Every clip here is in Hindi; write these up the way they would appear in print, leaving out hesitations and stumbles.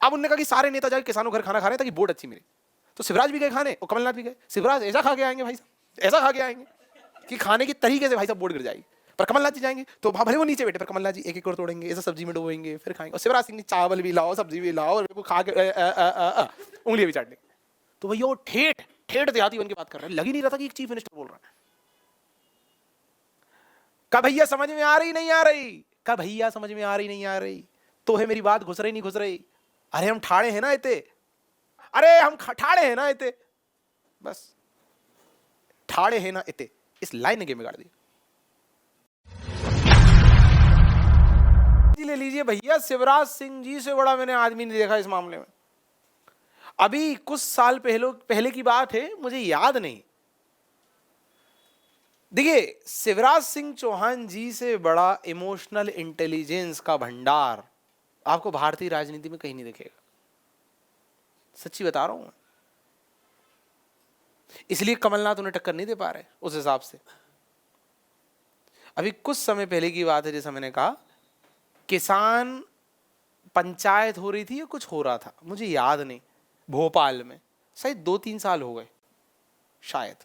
अब उन्होंने कहा कि सारे नेता जाके किसानों घर खाना खा रहे हैं ताकि वोट अच्छी मिले। तो शिवराज भी गए खाने और कमलनाथ भी गए। शिवराज ऐसा खा के आएंगे भाई साहब, ऐसा खा के आएंगे कि खाने की तरीके से भाई साहब वोट गिर जाएगी। पर कमलनाथ जी जाएंगे तो भले वो नीचे बैठे, पर कमलनाथ जी एक एक और तोड़ेंगे, ऐसा सब्जी में डुबोएंगे, फिर खाएंगे। और शिवराज सिंह जी चावल भी लाओ, सब्जी भी लाओ, और वो खा के उंगलियां भी चाट देंगे। तो भैया वो ठेठ ठेठ देहाती बन के बात कर रहे हैं, लग ही नहीं रहा था कि एक चीफ मिनिस्टर बोल रहा है। का भैया समझ में आ रही नहीं आ रही, का भैया समझ में आ रही नहीं आ रही, तो है मेरी बात घुस रही नहीं घुस रही। अरे हम ठाड़े हैं ना इते, अरे हम ठाड़े हैं ना इते, बस ठाड़े हैं ना इते, इस लाइन ने गेम बिगाड़ दी। ले लीजिए भैया, शिवराज सिंह जी से बड़ा मैंने आदमी नहीं देखा इस मामले में। अभी कुछ साल पहले की बात है, मुझे याद नहीं। देखिए, शिवराज सिंह चौहान जी से बड़ा इमोशनल इंटेलिजेंस का भंडार आपको भारतीय राजनीति में कहीं नहीं दिखेगा। सच्ची बता रहा हूं मैं। इसलिए कमलनाथ उन्हें टक्कर नहीं दे पा रहे उस हिसाब से। अभी कुछ समय पहले की बात है, जैसा मैंने कहा, किसान पंचायत हो रही थी या कुछ हो रहा था, मुझे याद नहीं, भोपाल में, शायद 2-3 साल हो गए शायद।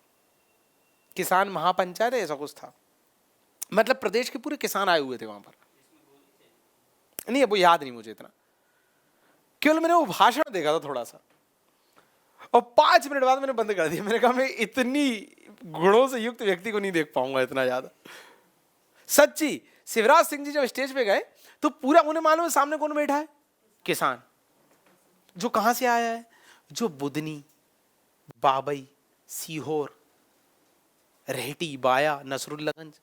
किसान महापंचायत ऐसा कुछ था, मतलब प्रदेश के पूरे किसान आए हुए थे वहां पर। नहीं, वो याद नहीं मुझे इतना, केवल मैंने वो भाषण देखा था थोड़ा सा, और 5 मिनट बाद मैंने बंद कर दिया। मैंने कहा मैं इतनी गुणों से युक्त व्यक्ति को नहीं देख पाऊंगा इतना ज्यादा। सच्ची, शिवराज सिंह जी जब स्टेज पे गए तो पूरा उन्हें मालूम है सामने कौन बैठा है, किसान, जो कहां से आया है, जो बुदनी, बाबई, सीहोर, रेहटी, बाया, नसरुल्लागंज,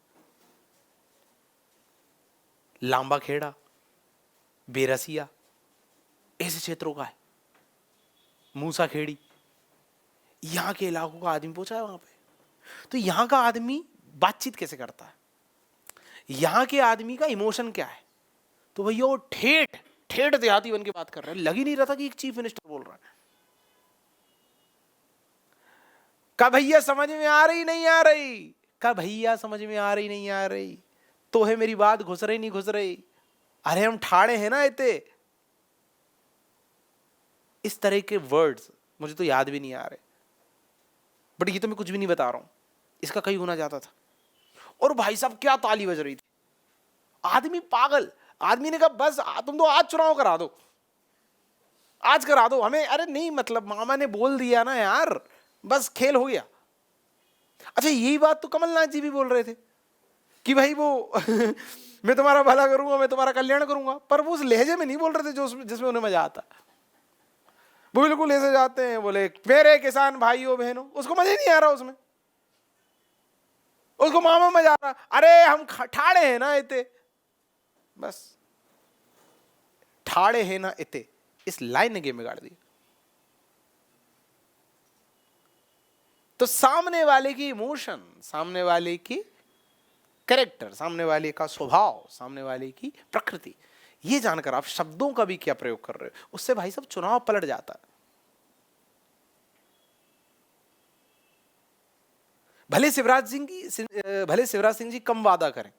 लांबा खेड़ा, बेरसिया, ऐसे क्षेत्रों का है, मूसा खेड़ी, यहां के इलाकों का आदमी पहुंचा है वहां पे। तो यहां का आदमी बातचीत कैसे करता है, यहां के आदमी का इमोशन क्या है, तो भैया वो ठेठ ठेठ देहाती बन के बात कर रहे हैं, लग ही नहीं रहा था कि एक चीफ मिनिस्टर बोल रहा है। का भैया समझ में आ रही नहीं आ रही, का भैया समझ में आ रही नहीं आ रही, तो है मेरी बात घुस रही नहीं घुस रही। अरे हम ठाड़े हैं ना इते, इस तरह के वर्ड्स मुझे तो याद भी नहीं आ रहे, बट ये तो मैं कुछ भी नहीं बता रहा हूं, इसका कहीं होना जाता था। और भाई साहब क्या ताली बज रही थी, आदमी पागल। आदमी ने कहा बस तुम तो आज चुनाव करा दो, आज करा दो हमें। अरे नहीं, मतलब मामा ने बोल दिया ना यार, बस खेल हो गया। अच्छा, यही बात तो कमलनाथ जी भी बोल रहे थे कि भाई वो मैं तुम्हारा भला करूंगा, मैं तुम्हारा कल्याण करूंगा, पर वो उस लहजे में नहीं बोल रहे थे जो जिसमें उन्हें मजा आता। वो बिल्कुल ऐसे जाते हैं, बोले मेरे किसान भाइयों बहनों, उसको मजा नहीं आ रहा, उसमें उसको मामा मजा आ रहा। अरे हम ठाड़े हैं ना इते, बस ठाड़े हैं ना इते, इस लाइन ने गेम बिगाड़ दी। तो सामने वाले की इमोशन, सामने वाले की कैरेक्टर, सामने वाले का स्वभाव, सामने वाले की प्रकृति, ये जानकर आप शब्दों का भी क्या प्रयोग कर रहे हो, उससे भाई साहब चुनाव पलट जाता है। भले शिवराज सिंह जी कम वादा करें,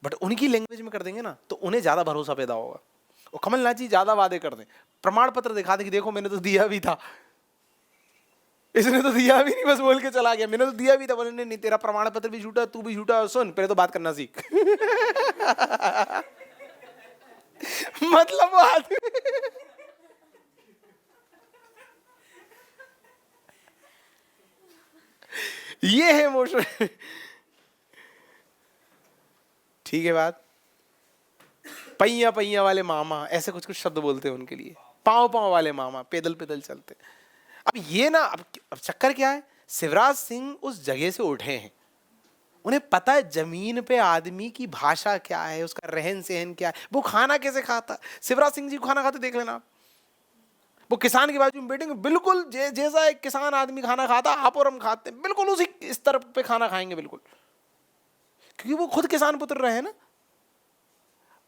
बट उनकी लैंग्वेज में कर देंगे ना तो उन्हें ज्यादा भरोसा पैदा होगा। और कमलनाथ जी ज्यादा वादे कर दें, प्रमाण पत्र दिखा दें कि देखो मैंने तो दिया भी था, इसने तो दिया भी नहीं, बस बोल के चला गया, मैंने तो दिया भी था। बोले नहीं, तेरा प्रमाण पत्र भी झूठा, तू भी झूठा, सुन पहले तो बात करना सीख। मतलब वो आदमी ये है इमोशन। ठीक है बात। पैया पैया वाले मामा, ऐसे कुछ कुछ शब्द बोलते हैं उनके लिए, पांव पांव वाले मामा, पैदल पैदल चलते। अब ये ना, अब चक्कर क्या है, शिवराज सिंह उस जगह से उठे हैं, उन्हें पता है जमीन पे आदमी की भाषा क्या है, उसका रहन सहन क्या है, वो खाना कैसे खाता। शिवराज सिंह जी को खाना खाते देख लेना, वो किसान के बाजू में बैठेंगे, बिल्कुल जैसा एक किसान आदमी खाना खाता आप और हम खाते हैं, बिल्कुल उसी स्तर पे खाना खाएंगे बिल्कुल, क्योंकि वो खुद किसान पुत्र रहे हैं ना,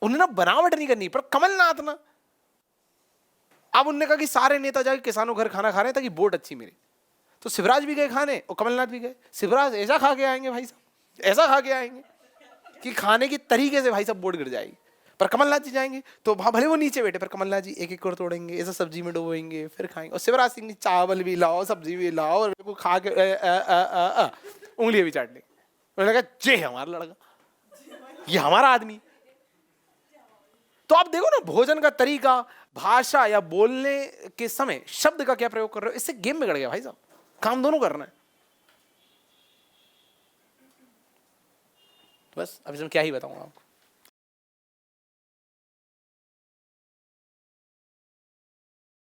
उन्हें ना बनावट नहीं करनी। पर कमलनाथ ना, अब उन्होंने कहा कि सारे नेता जाके किसानों घर खाना खा रहे हैं ताकि वोट अच्छी मिले। तो शिवराज भी गए खाने और कमलनाथ भी गए। शिवराज ऐसा खा के आएंगे भाई साहब, ऐसा खा के आएंगे कि खाने की तरीके से भाई साहब वोट गिर जाएगी। पर कमलनाथ जी जाएंगे तो वहां भले वो नीचे बैठे, पर कमलनाथ जी एक एक और तोड़ेंगे, ऐसा सब्जी में डुबोएंगे, फिर खाएंगे। और शिवराज सिंह जी चावल भी लाओ, सब्जी भी लाओ, और मेरे को खा के उंगलियां भी चाट लेंगे। मैंने कहा जे हमारा लड़का, ये हमारा आदमी। तो आप देखो ना, भोजन का तरीका, भाषा या बोलने के समय शब्द का क्या प्रयोग कर रहे हो, इससे गेम बिगड़ गया भाई साहब। काम दोनों करना है। बस अब इसमें क्या ही बताऊंगा आपको।